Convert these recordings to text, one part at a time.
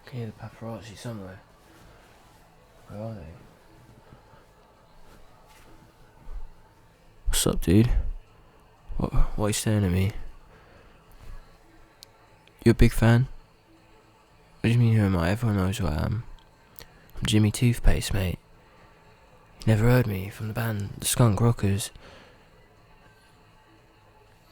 I can hear the paparazzi somewhere. Where are they? What's up, dude? What are you staring at me? You a big fan? What do you mean, who am I? Everyone knows who I am. I'm Jimmy Toothpaste, mate. You never heard me from the band, the Skunk Rockers.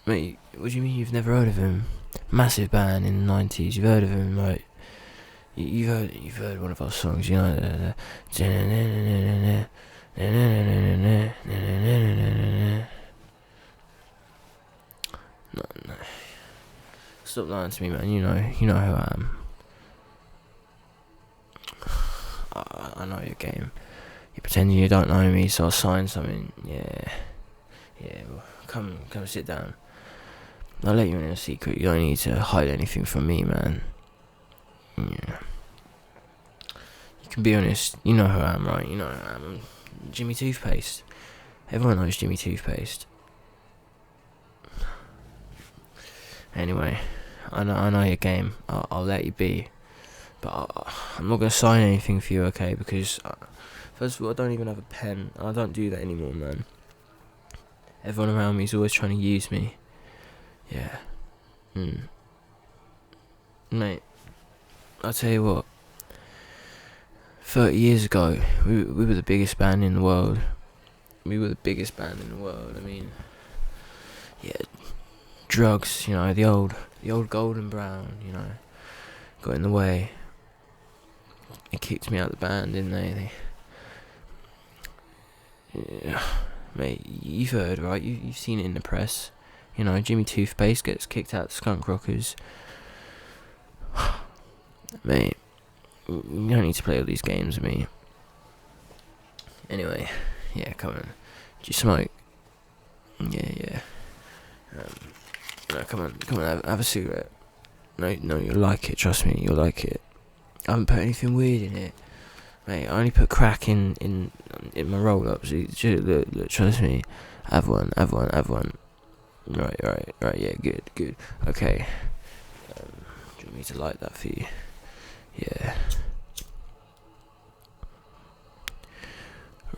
Mate, what do you mean you've never heard of him? Massive band in the 90s, you've heard of him, right? You've heard one of our songs, you know. No. Stop lying to me, man. You know who I am. I know your game. You're pretending you don't know me, so I'll sign something. Yeah. Well, come sit down. I'll let you in a secret. You don't need to hide anything from me, man. Yeah. You can be honest. You know who I am, right? You know who I am. I'm Jimmy Toothpaste. Everyone knows Jimmy Toothpaste. Anyway, I know your game. I'll let you be. But I'm not going to sign anything for you, okay? Because, first of all, I don't even have a pen. I don't do that anymore, man. Everyone around me is always trying to use me. Yeah. Mate, I'll tell you what. 30 years ago, we were the biggest band in the world. I mean, yeah, drugs, the old golden brown, got in the way. They kicked me out of the band, didn't they? Yeah. Mate, you've heard, right? You've seen it in the press. Jimmy Toothpaste gets kicked out of the Skunk Rockers. Mate, you don't need to play all these games with me. Anyway, yeah, come on. Do you smoke? Yeah. No, come on, have a cigarette. No, you'll like it, trust me, you'll like it. I haven't put anything weird in it. Mate, I only put crack in my roll-ups. Look, trust me. Have one. Right, yeah, good. Okay. Do you want me to light that for you? Yeah.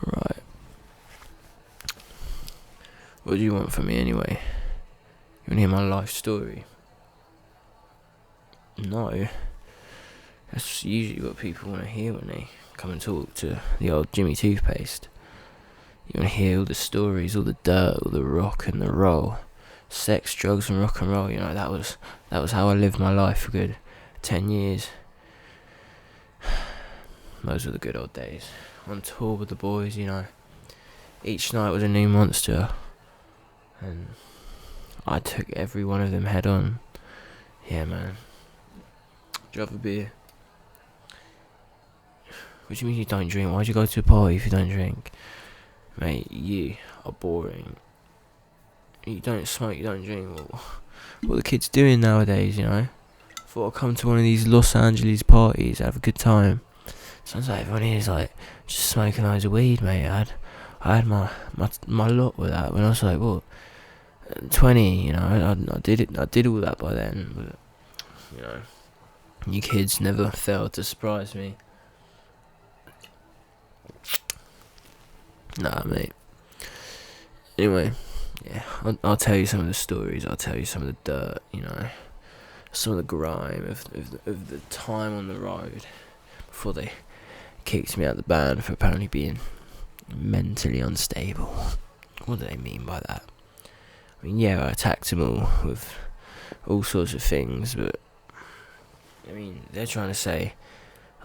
Right. What do you want from me anyway? You want to hear my life story? No. That's usually what people want to hear when they come and talk to the old Jimmy Toothpaste. You want to hear all the stories, all the dirt, all the rock and the roll. Sex, drugs and rock and roll, that was how I lived my life for good 10 years. Those were the good old days. On tour with the boys, Each night was a new monster. And I took every one of them head on. Yeah, man. Do you have a beer? What do you mean you don't drink? Why'd you go to a party if you don't drink? Mate, you are boring. You don't smoke, you don't drink. What are the kids doing nowadays, Thought I'd come to one of these Los Angeles parties, have a good time. Sounds like everyone here is just smoking loads of weed, mate. I had my lot with that when I was 20, I did all that by then, but, you kids never failed to surprise me. Nah, mate. Anyway, yeah, I'll tell you some of the stories. I'll tell you some of the dirt. Some of the grime of the time on the road before they kicked me out of the band for apparently being mentally unstable. What do they mean by that? I mean, yeah, I attacked them all with all sorts of things, but they're trying to say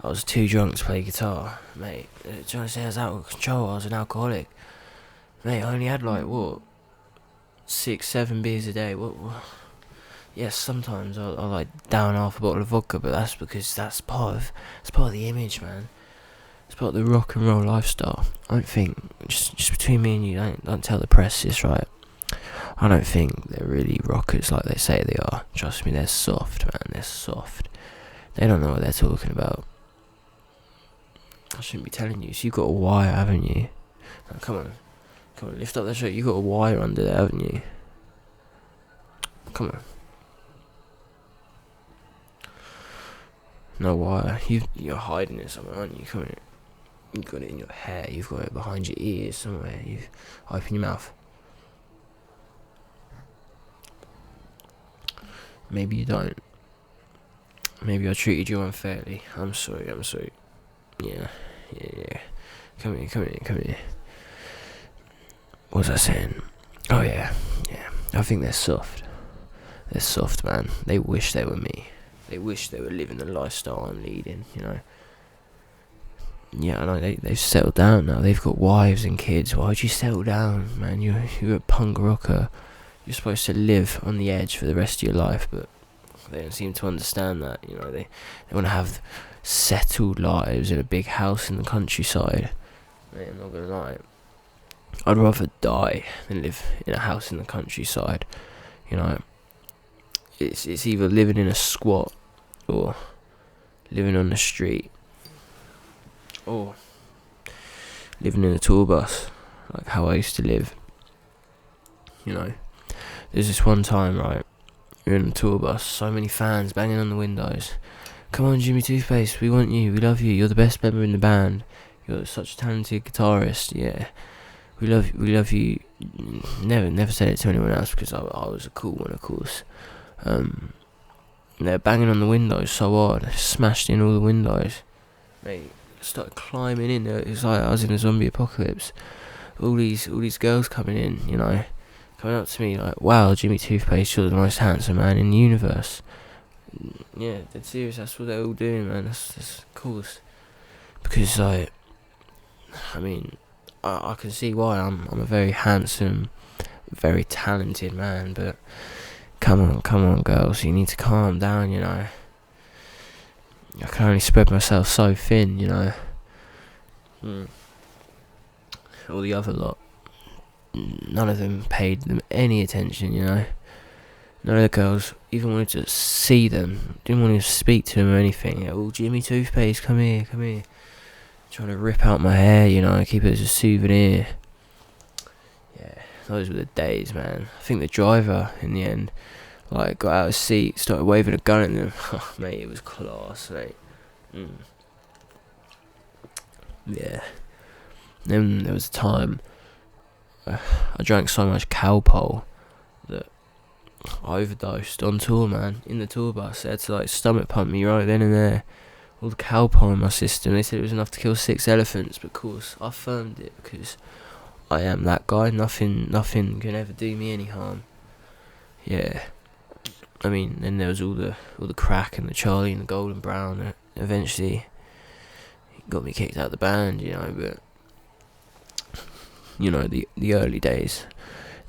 I was too drunk to play guitar, mate. They're trying to say I was out of control, I was an alcoholic. Mate, I only had 6-7 beers a day. What? Yes, sometimes I'll down half a bottle of vodka, but that's because that's part of the image, man. It's part of the rock and roll lifestyle. I don't think, just between me and you, don't tell the press this, right? I don't think they're really rockers like they say they are. Trust me, they're soft, man. They're soft. They don't know what they're talking about. I shouldn't be telling you. So you've got a wire, haven't you? Now, come on, lift up that shirt. You've got a wire under there, haven't you? Come on. No wire. You're hiding it somewhere, aren't you? Come on. You've got it in your hair. You've got it behind your ears somewhere. You open your mouth. Maybe you don't. Maybe I treated you unfairly. I'm sorry. Yeah. Come here. What was I saying? Oh yeah. I think they're soft. They're soft, man. They wish they were me. They wish they were living the lifestyle I'm leading, Yeah, I know, they've settled down now. They've got wives and kids. Why would you settle down, man? You're a punk rocker. You're supposed to live on the edge for the rest of your life, but they don't seem to understand that, They want to have settled lives in a big house in the countryside. Mate, I'm not gonna lie. I'd rather die than live in a house in the countryside, It's either living in a squat or living on the street or living in a tour bus, like how I used to live. There's this one time, right, you're in a tour bus, so many fans banging on the windows. Come on, Jimmy Toothpaste, we want you, we love you, you're the best member in the band, you're such a talented guitarist, yeah, we love you. Never said it to anyone else because I was a cool one, of course. They're banging on the windows so hard, they smashed in all the windows. Mate, started climbing in there. It was like I was in a zombie apocalypse. All these girls coming in, coming up to me like, "Wow, Jimmy Toothpaste, you're the most handsome man in the universe." Yeah, dead serious. That's what they're all doing, man. That's of course, because I can see why. I'm a very handsome, very talented man, but come on, girls, you need to calm down, I can only spread myself so thin, All the other lot, none of them paid them any attention, None of the girls even wanted to see them, didn't want to speak to them or anything. Oh, Jimmy Toothpaste, come here. Trying to rip out my hair, keep it as a souvenir. Yeah, those were the days, man. I think the driver, in the end, got out of his seat, started waving a gun at them. Oh, mate, it was class, mate. Yeah. Then there was a time I drank so much Calpol that I overdosed on tour, man. In the tour bus, they had to stomach pump me right then and there. All the Calpol in my system. They said it was enough to kill 6 elephants, but of course I affirmed it because I am that guy. Nothing can ever do me any harm. Yeah. Then there was all the crack and the Charlie and the Golden Brown that eventually got me kicked out of the band, but the early days,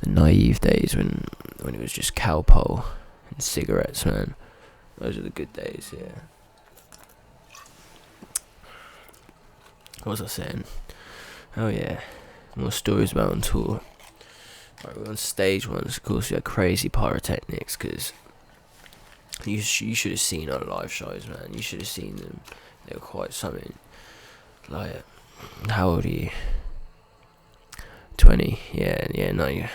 the naive days when it was just Calpol and cigarettes, man. Those are the good days, yeah. What was I saying? Oh yeah, more stories about on tour. Right, we were on stage once, of course we had crazy pyrotechnics, because you should have seen our live shows, man. You should have seen them. They were quite something. How old are you? 20? Yeah, no, I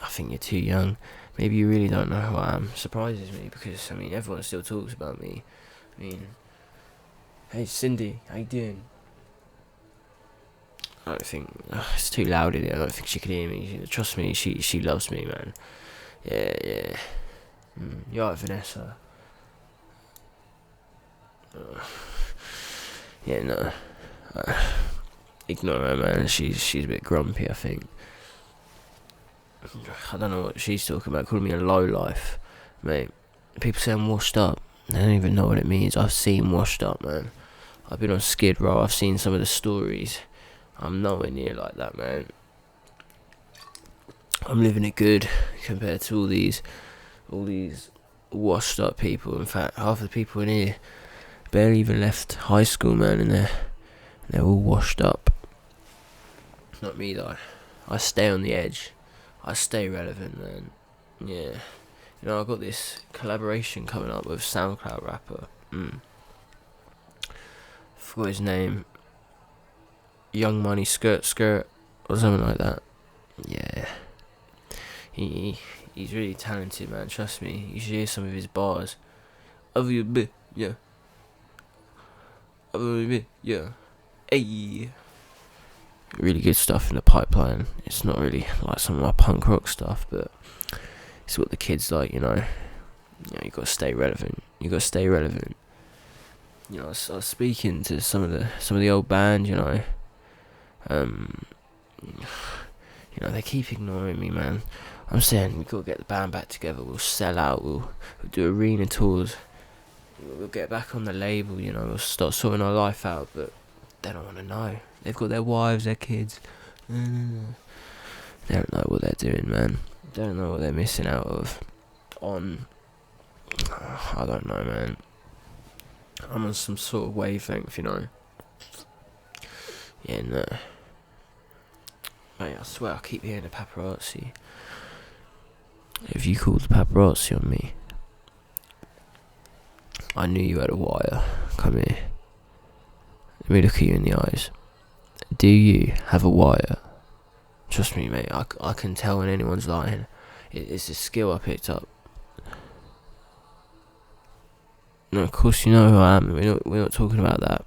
think you're too young. Maybe you really don't know who I am. Surprises me, because, everyone still talks about me. Hey Cindy, how you doing? I don't think, it's too loud in here. I don't think she can hear me. Trust me, she loves me, man. Yeah. You're right, Vanessa. Yeah, no. Ignore her, man. She's a bit grumpy, I think. I don't know what she's talking about, calling me a lowlife. Mate, people say I'm washed up. They don't even know what it means. I've seen washed up, man. I've been on Skid Row. I've seen some of the stories. I'm nowhere near like that, man. I'm living it good compared to all these washed up people. In fact, half the people in here barely even left high school, man, and they're all washed up. Not me though. I stay on the edge. I stay relevant, man. Yeah. I've got this collaboration coming up with SoundCloud rapper. Forgot his name. Young Money Skirt or something like that. Yeah. He's really talented, man. Trust me. You should hear some of his bars. Of your bit, yeah. Yeah. Hey. Really good stuff in the pipeline. It's not really like some of my punk rock stuff, but it's what the kids like, you know. You gotta stay relevant. I was speaking to some of the old band, they keep ignoring me, man. I'm saying we gotta get the band back together. We'll sell out. We'll do arena tours. We'll get back on the label. We'll start sorting our life out. But they don't want to know. They've got their wives, their kids. They don't know what they're doing, man. They don't know what they're missing out on. I don't know, man. I'm on some sort of wavelength, Yeah, no. Mate, I swear I keep hearing the paparazzi. If you called the paparazzi on me, I knew you had a wire. Come here. Let me look at you in the eyes. Do you have a wire? Trust me, mate, I can tell when anyone's lying. It's a skill I picked up. No, of course you know who I am. We're not talking about that.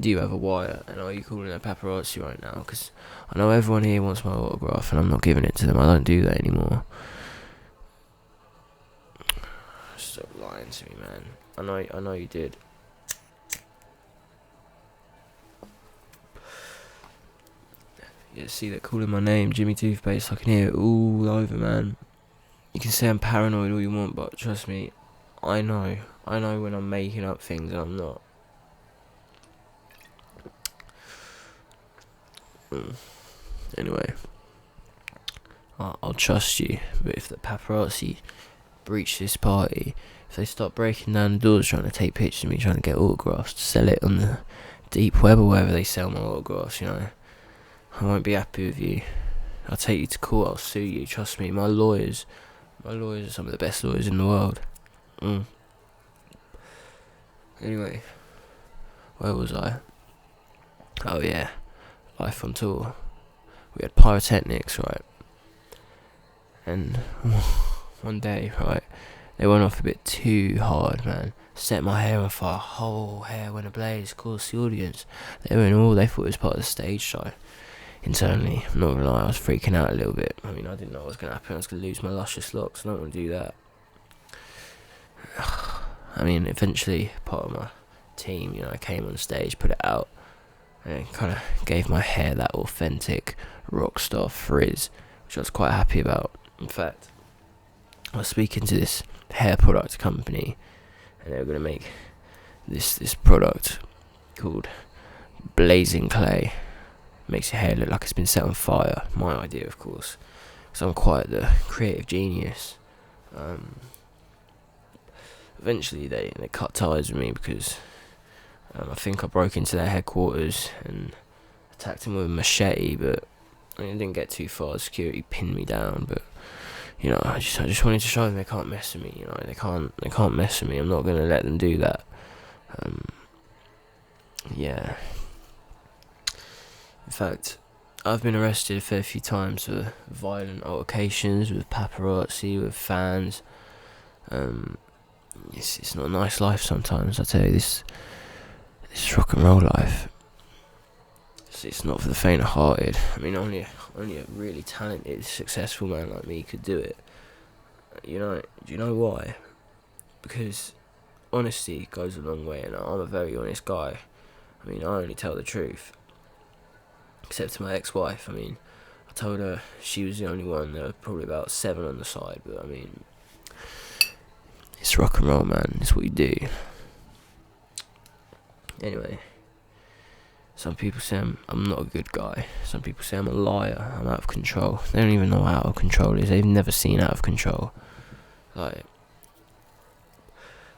Do you have a wire? And are you calling a paparazzi right now? Because I know everyone here wants my autograph, and I'm not giving it to them. I don't do that anymore. Stop lying to me, man. I know you did. Yeah, see, they're calling my name, Jimmy Toothpaste. I can hear it all over, man. You can say I'm paranoid all you want, but trust me, I know when I'm making up things and I'm not. Anyway, I'll trust you, but if the paparazzi breach this party, if they start breaking down the doors trying to take pictures of me, trying to get autographs to sell it on the deep web or wherever they sell my autographs, I won't be happy with you. I'll take you to court, I'll sue you, trust me. My lawyers are some of the best lawyers in the world. Anyway, where was I? Oh yeah, life on tour. We had pyrotechnics, right? And one day, right, they went off a bit too hard, man. Set my hair on fire, whole hair went ablaze, of course the audience. They thought it was part of the stage show. Internally, I'm not gonna lie, I was freaking out a little bit. I didn't know what was gonna happen. I was gonna lose my luscious locks. I don't want to do that. Eventually, part of my team, I came on stage, put it out, and it kind of gave my hair that authentic rockstar frizz, which I was quite happy about. In fact, I was speaking to this hair product company, and they were gonna make this product called Blazing Clay. Makes your hair look like it's been set on fire. My idea, of course, because I'm quite the creative genius. Eventually, they cut ties with me because I think I broke into their headquarters and attacked them with a machete, but it didn't get too far. Security pinned me down, but I just wanted to show them they can't mess with me. They can't mess with me. I'm not gonna let them do that. Yeah. In fact, I've been arrested a fair few times for violent altercations with paparazzi, with fans. It's not a nice life sometimes, I tell you. This rock and roll life. It's not for the faint-hearted. Only a really talented, successful man like me could do it. Do you know why? Because honesty goes a long way, and I'm a very honest guy. I only tell the truth. Except to my ex-wife. I told her she was the only one. There were probably about 7 on the side, but it's rock and roll, man. It's what you do. Anyway, some people say I'm not a good guy. Some people say I'm a liar. I'm out of control. They don't even know what out of control is. They've never seen out of control. Like,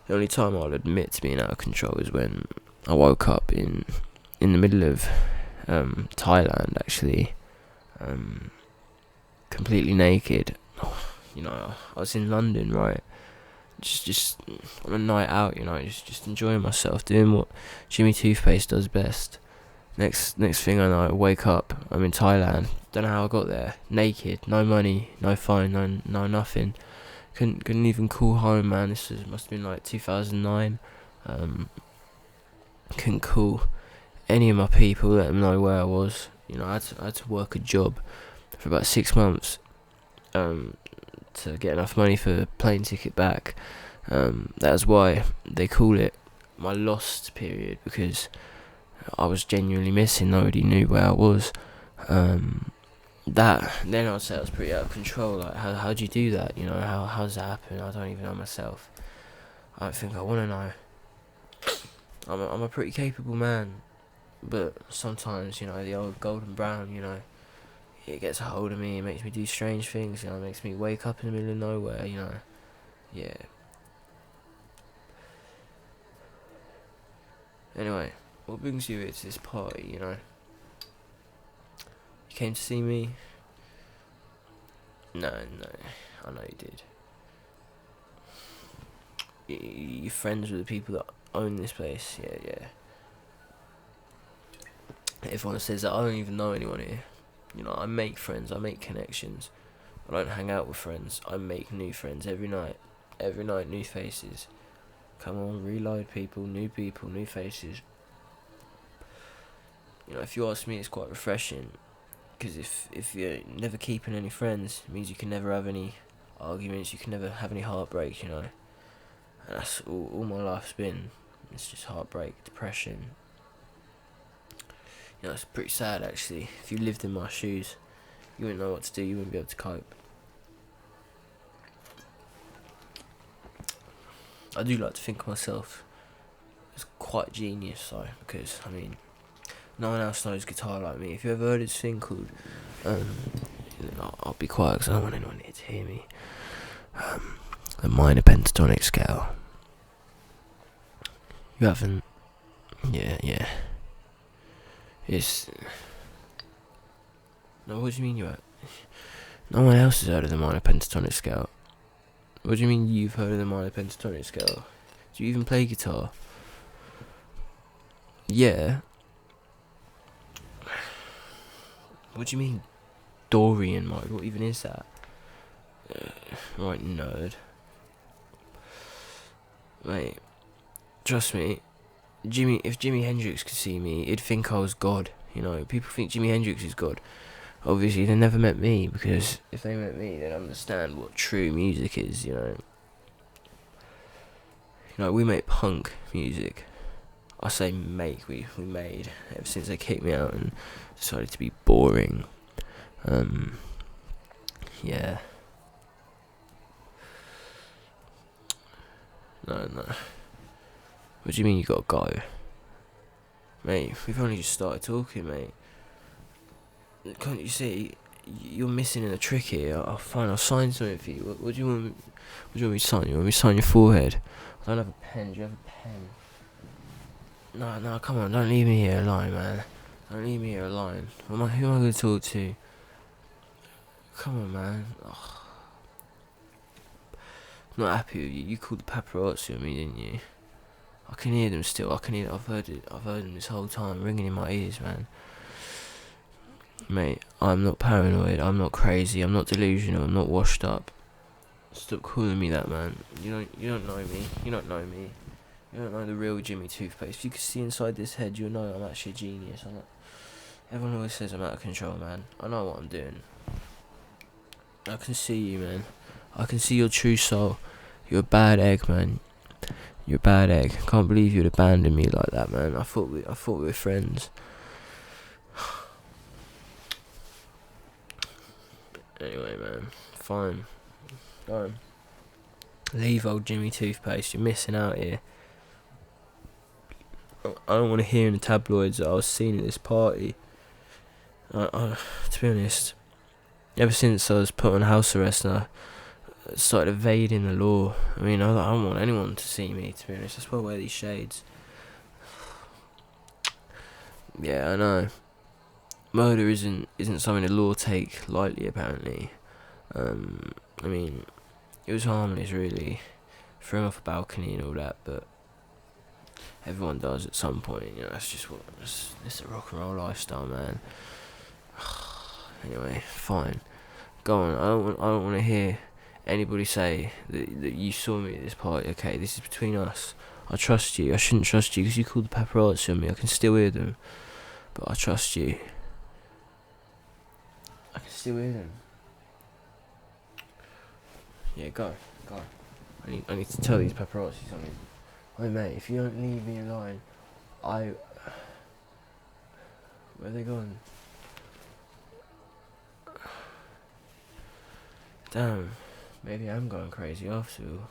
the only time I'll admit to being out of control is when I woke up in the middle of Thailand, actually, completely naked. I was in London, right? Just on a night out, just enjoying myself, doing what Jimmy Toothpaste does best. Next thing I know, I wake up, I'm in Thailand. Don't know how I got there. Naked, no money, no phone, no nothing. Couldn't even call home, man. Must have been like 2009. couldn't call any of my people, let them know where I was. You know, I had to work a job for about 6 months to get enough money for a plane ticket back. That's why they call it my lost period, because I was genuinely missing. Nobody knew where I was. That then I'd say I was pretty out of control. Like, how do you do that? You know, how does that happen? I don't even know myself. I don't think I want to know. I'm a pretty capable man, but sometimes, you know, the old golden brown, you know, it gets a hold of me. It makes me do strange things. You know, it makes me wake up in the middle of nowhere. You know, yeah. Anyway, what brings you here to this party? You know, you came to see me. No, I know you did. You're friends with the people that own this place. Yeah. Everyone says that. I don't even know anyone here. You know, I make friends, I make connections. I don't hang out with friends, I make new friends every night. Every night, new faces. Come on, reload people, new faces. You know, if you ask me, it's quite refreshing. Because if you're never keeping any friends, it means you can never have any arguments, you can never have any heartbreaks, you know. And that's all my life's been. It's just heartbreak, depression. You know, it's pretty sad actually. If you lived in my shoes, you wouldn't know what to do, you wouldn't be able to cope. I do like to think of myself as quite genius though, because, I mean, no one else knows guitar like me. If you ever heard this thing called, I'll be quiet because I don't want anyone here to hear me, the minor pentatonic scale. You haven't? Yeah. It's... No, what do you mean you have? No one else has heard of the minor pentatonic scale. What do you mean you've heard of the minor pentatonic scale? Do you even play guitar? Yeah. What do you mean Dorian mode? What even is that? Right, nerd. Mate, trust me, if Jimi Hendrix could see me, he'd think I was God. You know, people think Jimi Hendrix is God. Obviously, they never met me, because if they met me, they'd understand what true music is, you know. You know, we make punk music. I say make, we made, ever since they kicked me out and decided to be boring. Yeah. No. What do you mean you gotta go? Mate, we've only just started talking, mate. Can't you see? You're missing a trick here. I'll sign something for you. What do you want me to sign? You want me to sign your forehead? I don't have a pen. Do you have a pen? No, come on. Don't leave me here alone, man. Don't leave me here alone. Who am I going to talk to? Come on, man. Ugh. I'm not happy with you. You called the paparazzi on me, didn't you? I can hear them still. I've heard them this whole time, ringing in my ears, man. Mate, I'm not paranoid. I'm not crazy. I'm not delusional. I'm not washed up. Stop calling me that, man. You don't know me. You don't know me. You don't know the real Jimmy Toothpaste. If you could see inside this head, you'll know I'm actually a genius. Everyone always says I'm out of control, man. I know what I'm doing. I can see you, man. I can see your true soul. You're a bad egg, man. You're a bad egg. I can't believe you'd abandon me like that, man. I thought we were friends. Anyway, man. Fine. Go on. Leave old Jimmy Toothpaste. You're missing out here. I don't want to hear in the tabloids that I was seen at this party. To be honest, ever since I was put on house arrest and I started evading the law, I mean, I don't want anyone to see me, to be honest. That's why I wear these shades. Yeah, I know. Murder isn't something the law take lightly, apparently. I mean, it was harmless, really. Threw him off a balcony and all that, but everyone does at some point, you know. That's just it's a rock and roll lifestyle, man. Anyway, fine. Go on. I don't want to hear anybody say that you saw me at this party. Okay, this is between us. I trust you. I shouldn't trust you because you called the paparazzi on me. I can still hear them, but I trust you. I can still hear them. Yeah, go. I need to tell these paparazzi something. Hey mate, if you don't leave me alone, where are they gone? Damn, maybe I'm going crazy after all.